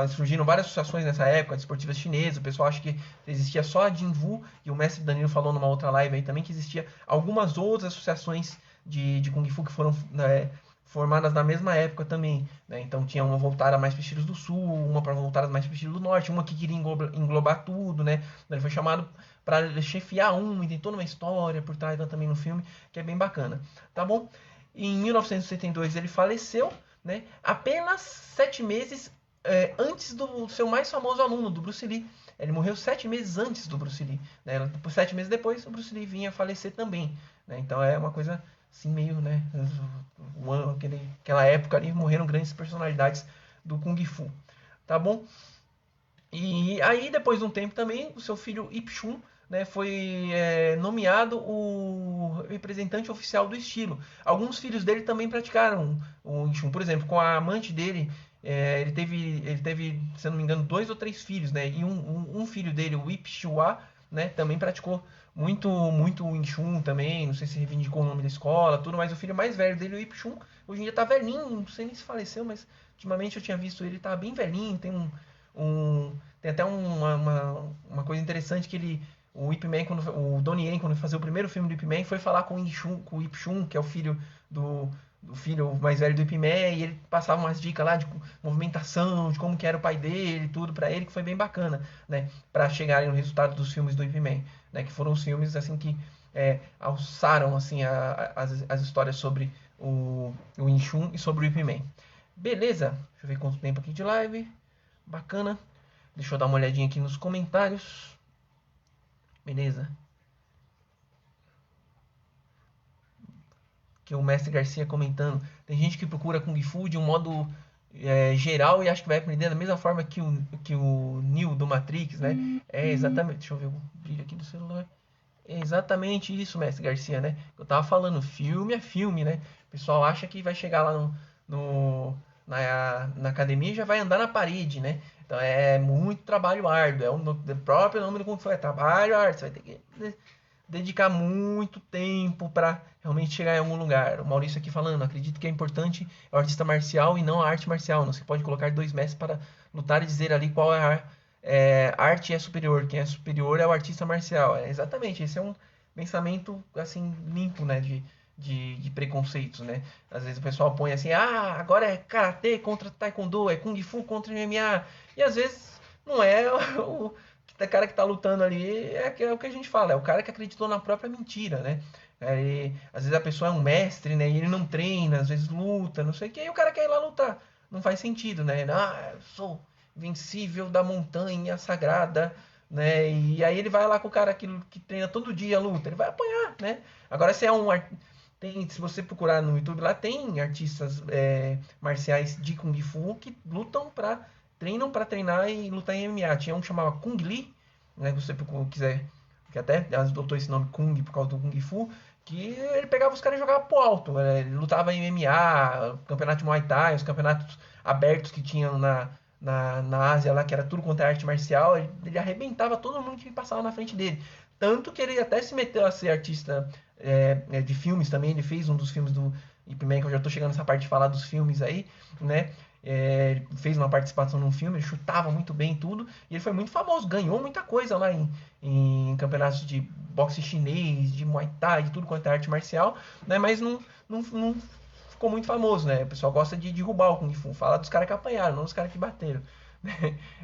surgiram várias associações nessa época, desportivas chinesas. O pessoal acha que existia só a Jinwu, e o mestre Danilo falou numa outra live aí também que existia algumas outras associações de Kung Fu que foram formadas na mesma época também, né? Então tinha uma voltada mais para estilos do sul, uma para voltada mais para estilo do norte, uma que queria englobar tudo, né? Ele foi chamado para chefiar e tem toda uma história por trás também no filme, que é bem bacana, tá bom? Em 1962 ele faleceu, né? Apenas 7 meses antes do seu mais famoso aluno, do Bruce Lee. Ele morreu 7 meses antes do Bruce Lee, né? 7 meses depois, o Bruce Lee vinha a falecer também, né? Então é uma coisa assim meio, né? Aquela época ali morreram grandes personalidades do Kung Fu, tá bom? E aí, depois de um tempo também, o seu filho Ip Chun, né, foi nomeado o representante oficial do estilo. Alguns filhos dele também praticaram o Wing Chun. Por exemplo, com a amante dele, ele teve, se eu não me engano, 2 ou 3 filhos, né? E um filho dele, o Ip Chua, né, também praticou muito Wing Chun também. Não sei se reivindicou o nome da escola, tudo, mas o filho mais velho dele, o Ip Chun, hoje em dia tá velhinho, não sei nem se faleceu, mas ultimamente eu tinha visto ele, tá bem velhinho, tem até uma coisa interessante que o Ip Man, o Donnie Yen, quando fazia o primeiro filme do Ip Man, foi falar com o Ip Chun, que é o filho do filho mais velho do Ip Man, e ele passava umas dicas lá de movimentação, de como que era o pai dele, tudo pra ele, que foi bem bacana, né, pra chegarem no resultado dos filmes do Ip Man, né, que foram os filmes, assim, que alçaram, assim, as histórias sobre o Wing Chun e sobre o Ip Man. Beleza, deixa eu ver quanto tempo aqui de live, bacana. Deixa eu dar uma olhadinha aqui nos comentários. Beleza. Que o Mestre Garcia comentando. Tem gente que procura Kung Fu de um modo geral e acha que vai aprender da mesma forma que o Neo do Matrix, né? É exatamente. Deixa eu ver o brilho aqui do celular. É exatamente isso, Mestre Garcia, né? Eu tava falando, filme é filme, né? O pessoal acha que vai chegar lá na academia e já vai andar na parede, né? Então é muito trabalho árduo. O próprio nome do Kung Fu é trabalho árduo. Você vai ter que dedicar muito tempo para realmente chegar em algum lugar. O Maurício aqui falando, acredito que é importante o artista marcial e não a arte marcial. Não se pode colocar 2 mestres para lutar e dizer ali qual é a arte é superior. Quem é superior é o artista marcial. Exatamente, esse é um pensamento assim limpo, né, de preconceitos, né? Às vezes o pessoal põe assim, agora é karatê contra taekwondo, é kung fu contra MMA, e às vezes não é o cara que tá lutando ali, é o que a gente fala, é o cara que acreditou na própria mentira, né? Às vezes a pessoa é um mestre, né? E ele não treina, às vezes luta, não sei o que, e o cara quer ir lá lutar. Não faz sentido, né? Eu sou invencível da montanha sagrada, né? E aí ele vai lá com o cara que treina todo dia, luta, ele vai apanhar, né? Agora se é se você procurar no YouTube lá, tem artistas marciais de Kung Fu que treinam para treinar e lutar em MMA. Tinha um que chamava Kung Lee, né? Se você quiser, que até adotou esse nome Kung por causa do Kung Fu, que ele pegava os caras e jogava pro alto. Né? Ele lutava em MMA, campeonato de Muay Thai, os campeonatos abertos que tinham na Ásia lá, que era tudo contra a arte marcial, ele arrebentava todo mundo que passava na frente dele. Tanto que ele até se meteu a ser artista de filmes também. Ele fez um dos filmes do Ip Man, que eu já tô chegando nessa parte de falar dos filmes aí, né? Ele fez uma participação num filme, ele chutava muito bem tudo, e ele foi muito famoso, ganhou muita coisa lá em campeonatos de boxe chinês, de Muay Thai, de tudo quanto é arte marcial, né? Mas não ficou muito famoso, né? O pessoal gosta de derrubar o Kung Fu, fala dos caras que apanharam, não dos caras que bateram.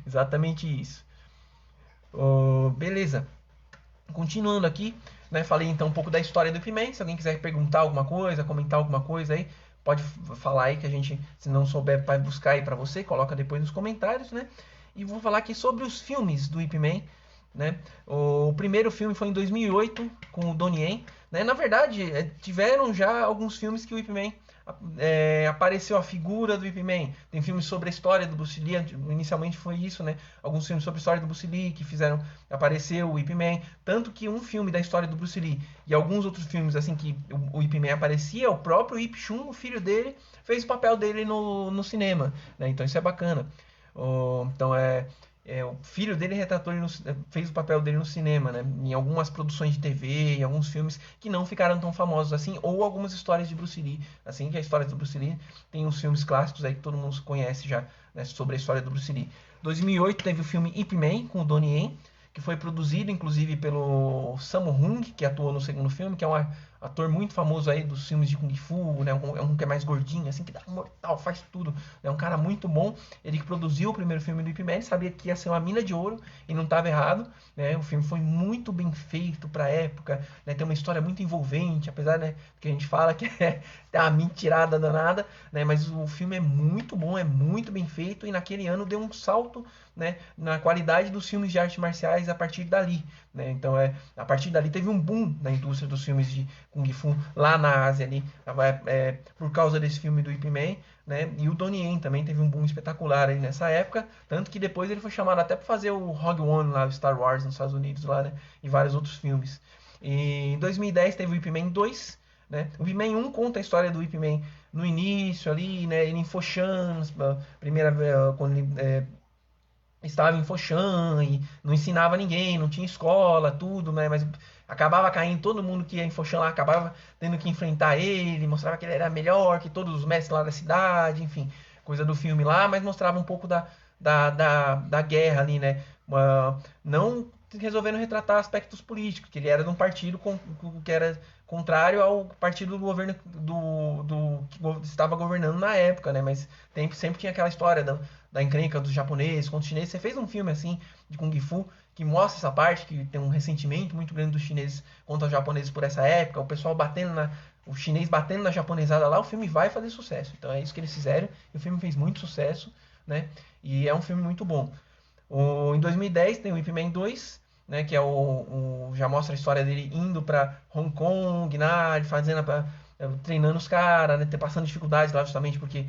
Exatamente isso. Beleza. Continuando aqui, né? Falei então um pouco da história do Ip Man. Se alguém quiser perguntar alguma coisa, comentar alguma coisa aí, pode falar aí que a gente, se não souber, vai buscar aí pra você, coloca depois nos comentários, né? E vou falar aqui sobre os filmes do Ip Man, né? O primeiro filme foi em 2008 com o Donnie Yen, né? Na verdade, tiveram já alguns filmes que o Ip Man apareceu a figura do Ip Man. Tem filmes sobre a história do Bruce Lee, inicialmente foi isso, né? Alguns filmes sobre a história do Bruce Lee que fizeram aparecer o Ip Man. Tanto que um filme da história do Bruce Lee e alguns outros filmes assim que o Ip Man aparecia, o próprio Ip Chun, o filho dele, fez o papel dele no cinema, né? Então isso é bacana. Então o filho dele retratou ele fez o papel dele no cinema, né? Em algumas produções de TV, em alguns filmes que não ficaram tão famosos assim, ou algumas histórias de Bruce Lee, assim que a história do Bruce Lee tem uns filmes clássicos aí que todo mundo conhece já, né, sobre a história do Bruce Lee. 2008 teve o filme Ip Man com o Donnie Yen, que foi produzido inclusive pelo Sammo Hung, que atuou no segundo filme, que é um ator muito famoso aí dos filmes de Kung Fu, né? Um que é mais gordinho, assim, que dá mortal, faz tudo. É um cara muito bom. Ele que produziu o primeiro filme do Ip Man, sabia que ia ser uma mina de ouro e não estava errado, né? O filme foi muito bem feito para a época, né? Tem uma história muito envolvente, apesar, né, que a gente fala que é uma mentirada danada, né? Mas o filme é muito bom, é muito bem feito e naquele ano deu um salto, né, na qualidade dos filmes de artes marciais a partir dali, né? Então a partir dali teve um boom na indústria dos filmes de Kung Fu lá na Ásia ali, por causa desse filme do Ip Man, né? E o Donnie Yen também teve um boom espetacular aí nessa época, tanto que depois ele foi chamado até para fazer o Rogue One lá, o Star Wars nos Estados Unidos lá, né? E vários outros filmes. E em 2010 teve o Ip Man 2, né? O Ip Man 1 conta a história do Ip Man no início ali, né? Ele em Foshan, primeira quando ele estava em Foshan e não ensinava ninguém, não tinha escola, tudo, né? Mas acabava caindo, todo mundo que ia em Foshan lá acabava tendo que enfrentar ele, mostrava que ele era melhor que todos os mestres lá da cidade, enfim, coisa do filme lá, mas mostrava um pouco da guerra ali, né? Não resolvendo retratar aspectos políticos, que ele era de um partido que era contrário ao partido do governo que estava governando na época, né? Mas sempre tinha aquela história da encrenca dos japoneses contra os chineses. Você fez um filme assim de Kung Fu que mostra essa parte, que tem um ressentimento muito grande dos chineses contra os japoneses por essa época, o pessoal o chinês batendo na japonesada lá, o filme vai fazer sucesso. Então é isso que eles fizeram, e o filme fez muito sucesso, né? E é um filme muito bom. Em 2010 tem o Ip Man 2, né, que é já mostra a história dele indo para Hong Kong, né, treinando os caras, né, passando dificuldades lá justamente porque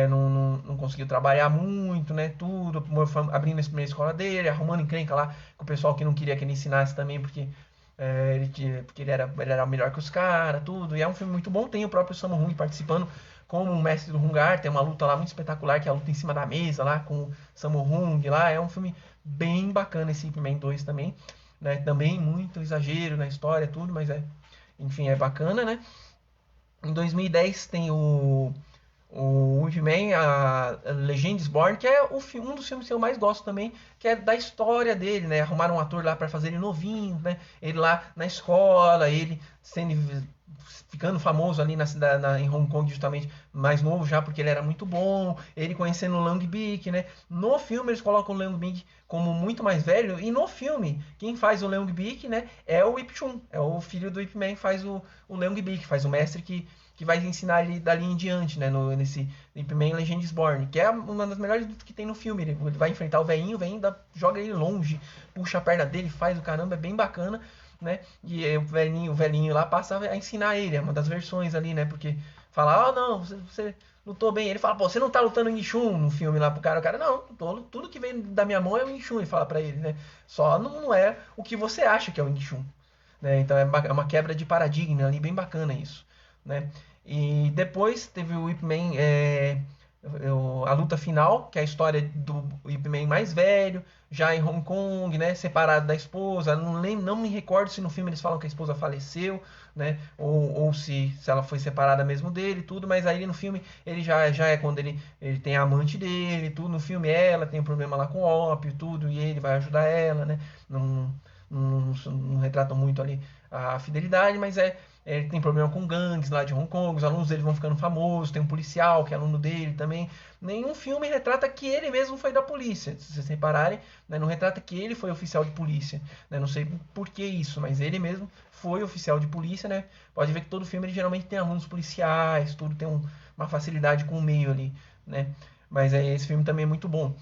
não conseguiu trabalhar muito, né, tudo, abrindo a primeira escola dele, arrumando encrenca lá com o pessoal que não queria que ele ensinasse também, porque ele era melhor que os caras, tudo. E é um filme muito bom, tem o próprio Sammo Hung participando como um mestre do Hungar, tem uma luta lá muito espetacular, que é a luta em cima da mesa lá, com o Sammo Hung lá, é um filme bem bacana esse Ip Man 2 também, né, também muito exagero na história, tudo, mas enfim, é bacana, né. Em 2010 tem o Ip Man, a Legends Born, que é um dos filmes que eu mais gosto também, que é da história dele, né? Arrumaram um ator lá para fazer ele novinho, né? Ele lá na escola, ele ficando famoso ali na cidade, em Hong Kong, justamente mais novo já, porque ele era muito bom. Ele conhecendo o Lang Bick, né? No filme eles colocam o Lang Bick como muito mais velho, e no filme quem faz o Lang Bick, né? É o Ip Chun, é o filho do Ip Man, faz o Lang Bick, faz o mestre que vai ensinar ele dali em diante, né? Nesse Ip Man Legends Born, que é uma das melhores lutas que tem no filme. Ele vai enfrentar o velhinho joga ele longe, puxa a perna dele, faz o caramba, é bem bacana, né? E o velhinho lá passa a ensinar ele, é uma das versões ali, né? Porque fala, não, você lutou bem. Ele fala, pô, você não tá lutando em Shun no filme lá pro cara. O cara, não, tudo que vem da minha mão é o Inchun, ele fala pra ele, né? Só não é o que você acha que é o Inchun, né? Então é uma quebra de paradigma ali, bem bacana isso, né? E depois teve o Ip Man, a luta final, que é a história do Ip Man mais velho, já em Hong Kong, né, separado da esposa. Não me recordo se no filme eles falam que a esposa faleceu, né, ou se ela foi separada mesmo dele, tudo, mas aí no filme ele já é quando ele tem a amante dele, tudo. No filme ela tem um problema lá com o ópio, tudo, e ele vai ajudar ela, né, não retratam muito ali a fidelidade, mas ele tem problema com gangues lá de Hong Kong, os alunos dele vão ficando famosos, tem um policial que é aluno dele também. Nenhum filme retrata que ele mesmo foi da polícia, se vocês repararem, né? Não retrata que ele foi oficial de polícia, né? Não sei por que isso, mas ele mesmo foi oficial de polícia, né? Pode ver que todo filme ele geralmente tem alunos policiais, tudo tem uma facilidade com o meio ali, né? Mas esse filme também é muito bom.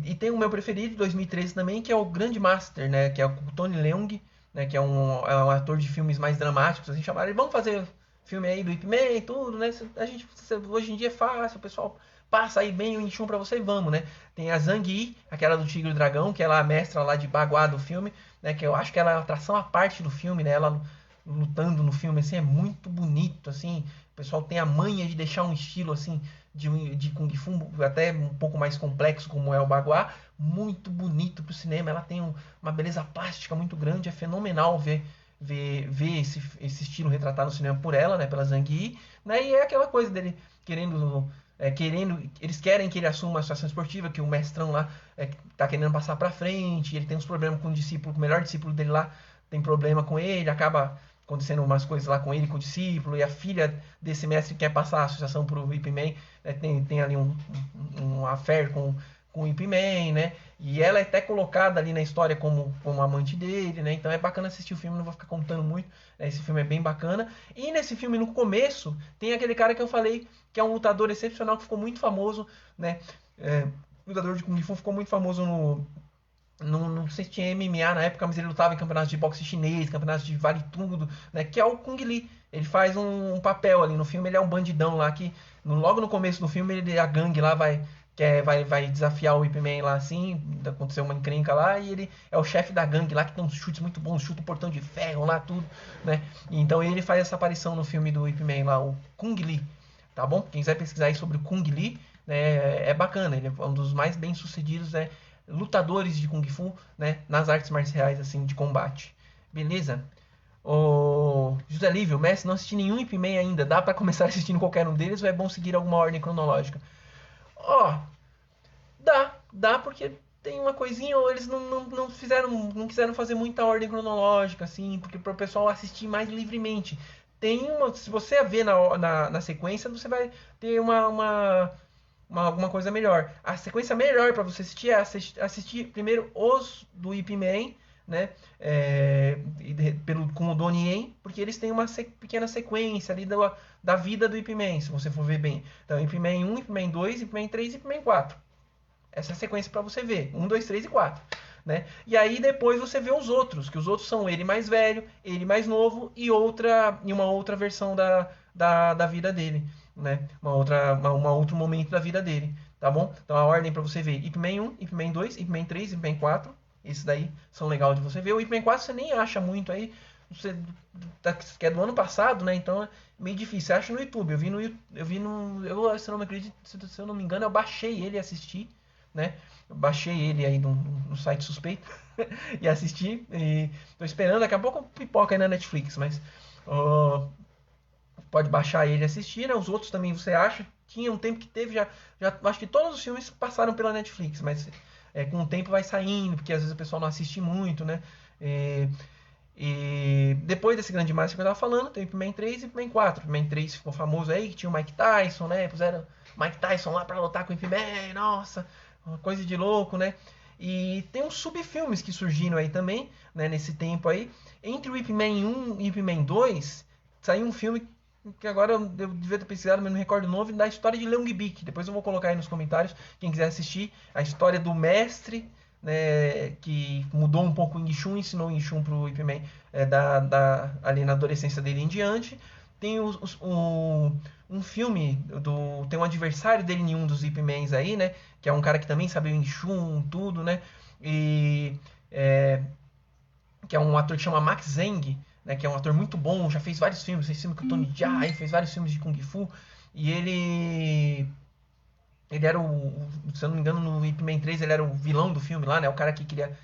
E tem o meu preferido de 2013 também, que é o Grande Master, né? Que é o Tony Leung, né? Que é um ator de filmes mais dramáticos, assim chamaram. Vamos fazer filme aí do Ip Man e tudo, né? Hoje em dia é fácil, o pessoal passa aí bem o Inchun pra você e vamos, né? Tem a Zhang Yi, aquela do Tigre e o Dragão, que ela é a mestra lá de Bagua do filme, né? Que eu acho que ela é a atração à parte do filme, né? Ela lutando no filme, assim, é muito bonito, assim. O pessoal tem a manha de deixar um estilo, assim, de Kung Fu até um pouco mais complexo, como é o Bagua, muito bonito pro cinema. Ela tem uma beleza plástica muito grande, é fenomenal ver esse estilo retratado no cinema por ela, né? Pela Zhang Yi, né? E é aquela coisa dele eles querem que ele assuma uma situação esportiva, que o mestrão lá tá querendo passar pra frente, ele tem uns problemas com o discípulo, com o melhor discípulo dele lá, tem problema com ele, acaba acontecendo umas coisas lá com ele, com o discípulo, e a filha desse mestre quer passar a associação pro Ip Man, né, tem ali um affair com o Ip Man, né? E ela é até colocada ali na história como amante dele, né? Então é bacana assistir o filme, não vou ficar contando muito, né? Esse filme é bem bacana. E nesse filme, no começo, tem aquele cara que eu falei, que é um lutador excepcional, que ficou muito famoso, né? Lutador de Kung Fu, ficou muito famoso não sei se tinha MMA na época, mas ele lutava em campeonatos de boxe chinês, campeonatos de vale tudo, né? Que é o Kung Lee. Ele faz um papel ali no filme, ele é um bandidão lá que logo no começo do filme a gangue lá vai desafiar o Ip Man lá assim, aconteceu uma encrenca lá e ele é o chefe da gangue lá que tem uns chutes muito bons, chuta o portão de ferro lá tudo, né? E então ele faz essa aparição no filme do Ip Man lá, o Kung Lee, tá bom? Quem quiser pesquisar aí sobre o Kung Lee, né, é bacana, ele é um dos mais bem sucedidos, né? Lutadores de Kung Fu, né, nas artes marciais assim de combate. Beleza? O José Lívio, Messi, não assisti nenhum Ip Man ainda. Dá pra começar assistindo qualquer um deles ou é bom seguir alguma ordem cronológica? Ó, dá porque tem uma coisinha, ou eles não quiseram fazer muita ordem cronológica, assim, porque para o pessoal assistir mais livremente. Se você ver na sequência, você vai ter alguma coisa melhor. A sequência melhor para você assistir é assistir primeiro os do Ip Man, né? Com o Donnie Yen, porque eles têm uma pequena sequência ali da vida do Ip Man, se você for ver bem. Então, Ip Man 1, Ip Man 2, Ip Man 3 e Ip Man 4. Essa é a sequência para você ver. 1, 2, 3 e 4. Né? E aí depois você vê os outros, que os outros são ele mais velho, ele mais novo e uma outra versão da vida dele. Né? Uma outro momento da vida dele. Tá bom? Então a ordem para você ver Ip Man 1, Ip Man 2, Ip Man 3, Ip Man 4. Esses daí são legais de você ver. O Ip Man 4 você nem acha muito aí. Você, que é do ano passado, né? Então é meio difícil. Você acha no YouTube. Se eu não me acredito, se eu não me engano, eu baixei ele e assisti, né? Eu baixei ele aí no site suspeito e assisti. E tô esperando, daqui a pouco pipoca aí na Netflix, mas pode baixar ele e assistir, né? Os outros também você acha. Tinha um tempo que teve, já acho que todos os filmes passaram pela Netflix, mas com o tempo vai saindo, porque às vezes o pessoal não assiste muito, né? E depois desse grande máximo que eu tava falando, tem o Ip Man 3 e o Ip Man 4. O Ip Man 3 ficou famoso aí, que tinha o Mike Tyson, né? Puseram Mike Tyson lá pra lutar com o Ip Man, nossa, uma coisa de louco, né? E tem uns subfilmes que surgiram aí também, né, nesse tempo aí. Entre o Ip Man 1 e o Ip Man 2, saiu um filme que agora eu devia ter pesquisado, mas não recordo o nome, da história de Leung Beak. Depois eu vou colocar aí nos comentários, quem quiser assistir, a história do mestre, né, que mudou um pouco o Wing Chun, ensinou o Wing Chun pro Ip Man ali na adolescência dele em diante. Tem um filme, tem um adversário dele em um dos Ip Mans aí, né, que é um cara que também sabe o Wing Chun, tudo, né, e que é um ator que chama Max Zheng, né, que é um ator muito bom, já fez vários filmes, fez filme com o Tony Jaa, fez vários filmes de Kung Fu, e ele era se eu não me engano, no Ip Man 3 ele era o vilão do filme lá, né, o cara que queria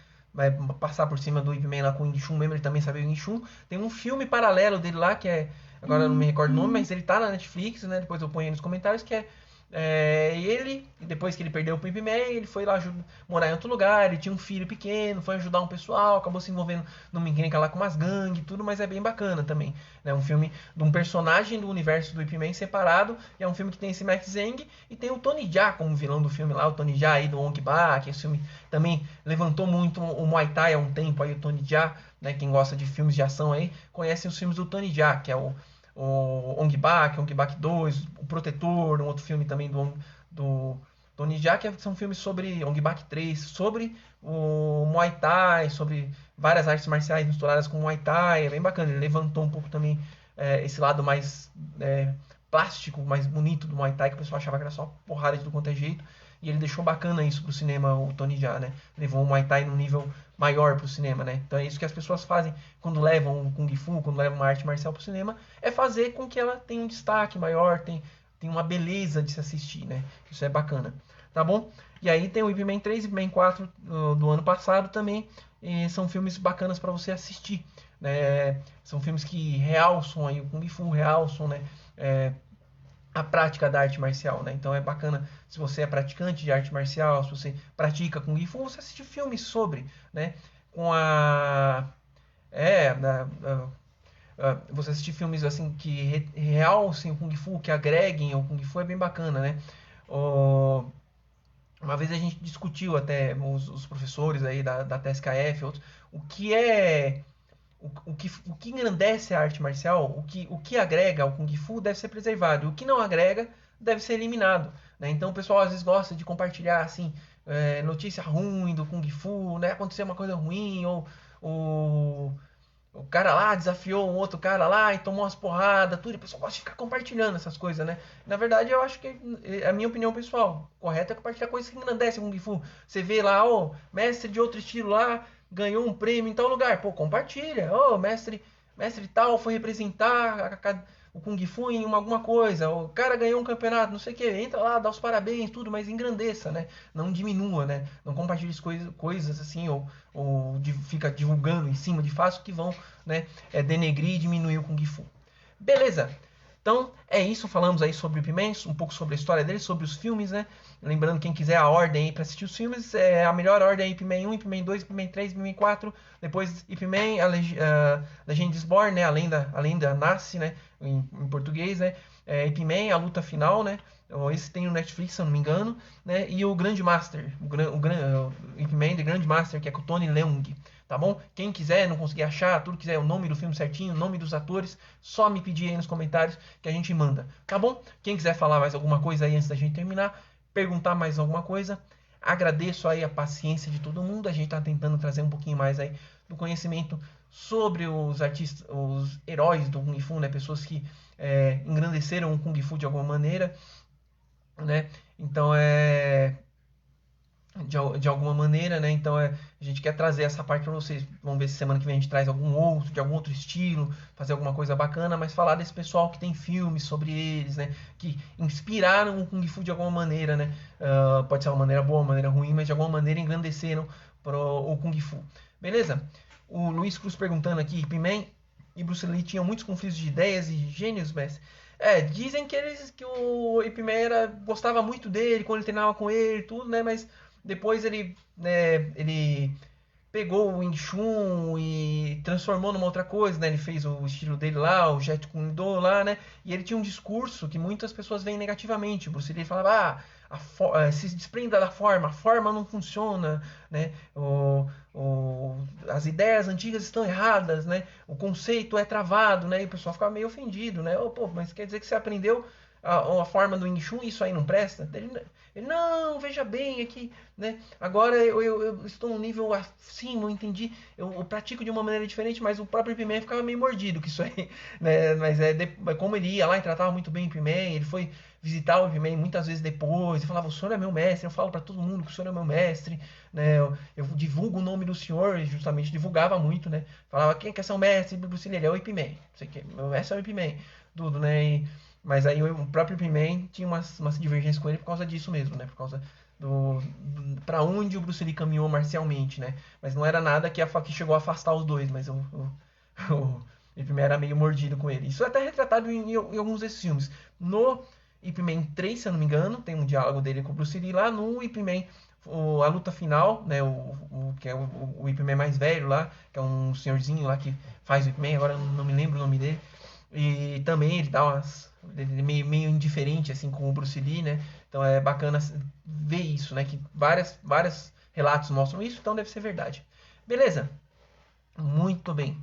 passar por cima do Ip Man lá com o Wing Chun, mesmo ele também sabia o Wing Chun. Tem um filme paralelo dele lá, que agora eu não me recordo o nome, mas ele tá na Netflix, né, depois eu ponho aí nos comentários, que ele, depois que ele perdeu o Ip Man, ele foi lá morar em outro lugar, ele tinha um filho pequeno, foi ajudar um pessoal, acabou se envolvendo numa encrenca lá com umas gangues e tudo, mas é bem bacana também, né? Um filme de um personagem do universo do Ip Man separado, e é um filme que tem esse Max Zheng, e tem o Tony Jaa como vilão do filme lá, o Tony Jaa aí do Ong Bak, esse filme também levantou muito o Muay Thai há um tempo aí, o Tony Jaa, né? Quem gosta de filmes de ação aí, conhece os filmes do Tony Jaa, que é o Ong Bak 2, O Protetor, um outro filme também do Tony Jaa, que são filmes sobre Ong Bak 3, sobre o Muay Thai, sobre várias artes marciais misturadas com Muay Thai, é bem bacana, ele levantou um pouco também esse lado mais plástico, mais bonito do Muay Thai, que o pessoal achava que era só porrada de tudo quanto é jeito. E ele deixou bacana isso pro cinema, o Tony Jaa, né? Levou o Muay Thai num nível maior pro cinema, né? Então é isso que as pessoas fazem quando levam o Kung Fu, quando levam uma arte marcial pro cinema, é fazer com que ela tenha um destaque maior, tem uma beleza de se assistir, né? Isso é bacana, tá bom? E aí tem o Ip Man 3 e Ip Man 4 do ano passado também, e são filmes bacanas para você assistir, né? São filmes que realçam aí o Kung Fu, realçam, né? A prática da arte marcial, né? Então é bacana se você é praticante de arte marcial, se você pratica Kung Fu, você assistir filmes sobre, né? Com a você assistir filmes assim que realcem o Kung Fu, que agreguem o Kung Fu é bem bacana, né? Uma vez a gente discutiu até os professores aí da TSKF, outros, o que é o que engrandece a arte marcial, o que agrega ao Kung Fu deve ser preservado, e o que não agrega deve ser eliminado, né? Então o pessoal às vezes gosta de compartilhar assim notícia ruim do Kung Fu, né? Aconteceu uma coisa ruim ou o cara lá desafiou um outro cara lá e tomou umas porradas, tudo. E o pessoal gosta de ficar compartilhando essas coisas, né? Na verdade, eu acho que a minha opinião pessoal, correta é compartilhar coisas que engrandecem o Kung Fu. Você vê lá, mestre de outro estilo lá, ganhou um prêmio em tal lugar. Pô, compartilha. Mestre tal foi representar o Kung Fu em alguma coisa. O cara ganhou um campeonato, não sei o que. Entra lá, dá os parabéns, tudo, mas engrandeça, né? Não diminua, né? Não compartilhe coisas assim, fica divulgando em cima de fatos que vão, né, denegrir e diminuir o Kung Fu. Beleza. Então, é isso. Falamos aí sobre o Ip Man, um pouco sobre a história dele, sobre os filmes, né? Lembrando, quem quiser a ordem aí pra assistir os filmes, a melhor ordem é Ip Man 1, Ip Man 2, Ip Man 3, Ip Man 4, depois Ip Man, a Legend is Born, né? A lenda nasce, né? Em português, né? Ip Man, a luta final, né? Esse tem no Netflix, se eu não me engano, né? E o Grande Master, o Ip Man The Grande Master, que é com o Tony Leung, tá bom? Quem quiser, não conseguir achar, tudo quiser o nome do filme certinho, o nome dos atores, só me pedir aí nos comentários que a gente manda, tá bom? Quem quiser falar mais alguma coisa aí antes da gente terminar, perguntar mais alguma coisa, agradeço aí a paciência de todo mundo, a gente tá tentando trazer um pouquinho mais aí do conhecimento sobre os artistas, os heróis do Kung Fu, né? Pessoas que engrandeceram o Kung Fu de alguma maneira, né? Então de alguma maneira, né? Então a gente quer trazer essa parte para vocês. Vamos ver se semana que vem a gente traz de algum outro estilo, fazer alguma coisa bacana, mas falar desse pessoal que tem filmes sobre eles, né? Que inspiraram o Kung Fu de alguma maneira, né? Pode ser uma maneira boa, uma maneira ruim, mas de alguma maneira engrandeceram o Kung Fu. Beleza? O Luiz Cruz perguntando aqui, Ip Man e Bruce Lee tinham muitos conflitos de ideias e gênios, mas dizem que o Ip Man gostava muito dele quando ele treinava com ele, tudo, né? Mas depois ele pegou o Wing Chun e transformou numa outra coisa, né? Ele fez o estilo dele lá, o Jeet Kune Do lá, né? E ele tinha um discurso que muitas pessoas veem negativamente. O Bruce Lee falava, se desprenda da forma, a forma não funciona, né? As ideias antigas estão erradas, né? O conceito é travado, né? E o pessoal ficava meio ofendido, né? Pô, mas quer dizer que você aprendeu a forma do Wing Chun e isso aí não presta? Ele, não, veja bem aqui, né? Agora eu estou num nível acima, eu entendi. Eu pratico de uma maneira diferente, mas o próprio Ip Man ficava meio mordido com isso aí, né? Mas como ele ia lá e tratava muito bem o Ip Man, ele foi visitar o Ip Man muitas vezes depois e falava, o senhor é meu mestre, eu falo para todo mundo que o senhor é meu mestre, né? Eu divulgo o nome do senhor, e justamente divulgava muito, né? Falava, quem quer ser o mestre do Bruce Lee? Ele é o Ip Man, sei que meu mestre é o Ip Man, tudo, né? Mas aí o próprio Ip Man tinha umas divergências com ele por causa disso mesmo, né? Por causa para onde o Bruce Lee caminhou marcialmente, né? Mas não era nada que chegou a afastar os dois, mas o Ip Man era meio mordido com ele. Isso é até retratado em alguns desses filmes. No Ip Man 3, se eu não me engano, tem um diálogo dele com o Bruce Lee lá. No Ip Man, a luta final, né? Que é o Ip Man mais velho lá, que é um senhorzinho lá que faz o Ip Man, agora eu não me lembro o nome dele. E também ele dá ele meio indiferente assim com o Bruce Lee, né? Então é bacana ver isso, né? Que vários relatos mostram isso, então deve ser verdade. Beleza? Muito bem.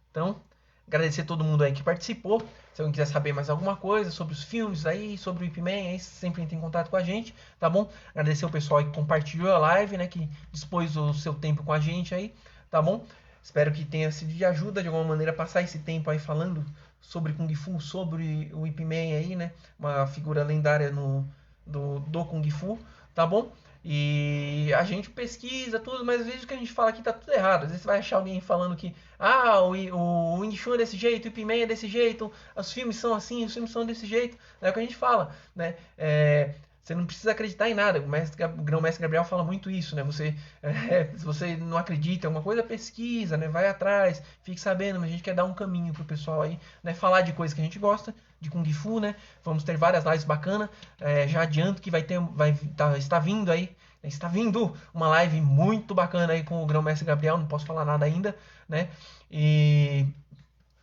Então, agradecer a todo mundo aí que participou. Se alguém quiser saber mais alguma coisa sobre os filmes aí, sobre o Ip Man, aí sempre entra em contato com a gente, tá bom? Agradecer o pessoal que compartilhou a live, né? Que dispôs o seu tempo com a gente aí, tá bom? Espero que tenha sido de ajuda de alguma maneira passar esse tempo aí falando sobre Kung Fu, sobre o Ip Man aí, né? Uma figura lendária do Kung Fu, tá bom? E a gente pesquisa tudo, mas às vezes o que a gente fala aqui tá tudo errado. Às vezes você vai achar alguém falando que o Wing Chun é desse jeito, o Ip Man é desse jeito, os filmes são assim, os filmes são desse jeito. É o que a gente fala, né? Você não precisa acreditar em nada. O Grão-Mestre Gabriel fala muito isso, né? Se você não acredita em alguma coisa, pesquisa, né? Vai atrás, fique sabendo. Mas a gente quer dar um caminho pro pessoal aí, né? Falar de coisa que a gente gosta, de Kung Fu, né? Vamos ter várias lives bacanas. Já adianto que está vindo aí. Está vindo uma live muito bacana aí com o Grão-Mestre Gabriel. Não posso falar nada ainda, né? E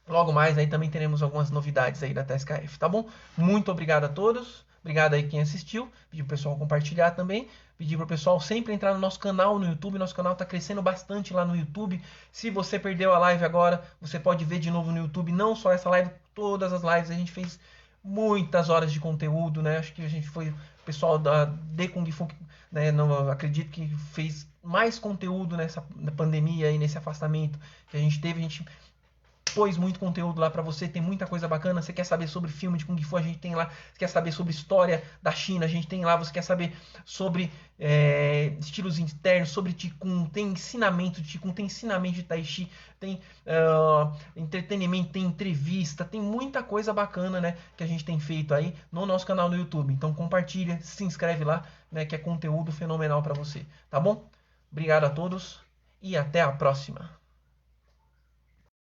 logo mais aí também teremos algumas novidades aí da TSKF, tá bom? Muito obrigado a todos. Obrigado aí quem assistiu. Pedi pro pessoal compartilhar também. Pedi pro pessoal sempre entrar no nosso canal no YouTube. Nosso canal tá crescendo bastante lá no YouTube. Se você perdeu a live agora, você pode ver de novo no YouTube. Não só essa live, todas as lives. A gente fez muitas horas de conteúdo, né? Acho que a gente foi o pessoal da The Kung Fu, né? Não acredito que fez mais conteúdo na pandemia e nesse afastamento que a gente teve. A gente pôs muito conteúdo lá pra você, tem muita coisa bacana. Você quer saber sobre filme de Kung Fu, a gente tem lá. Você quer saber sobre história da China, a gente tem lá. Você quer saber sobre estilos internos, sobre Qigong, tem ensinamento de Qigong, tem ensinamento de Tai Chi, tem entretenimento, tem entrevista, tem muita coisa bacana, né, que a gente tem feito aí no nosso canal no YouTube. Então compartilha, se inscreve lá, né, que é conteúdo fenomenal pra você, tá bom? Obrigado a todos e até a próxima.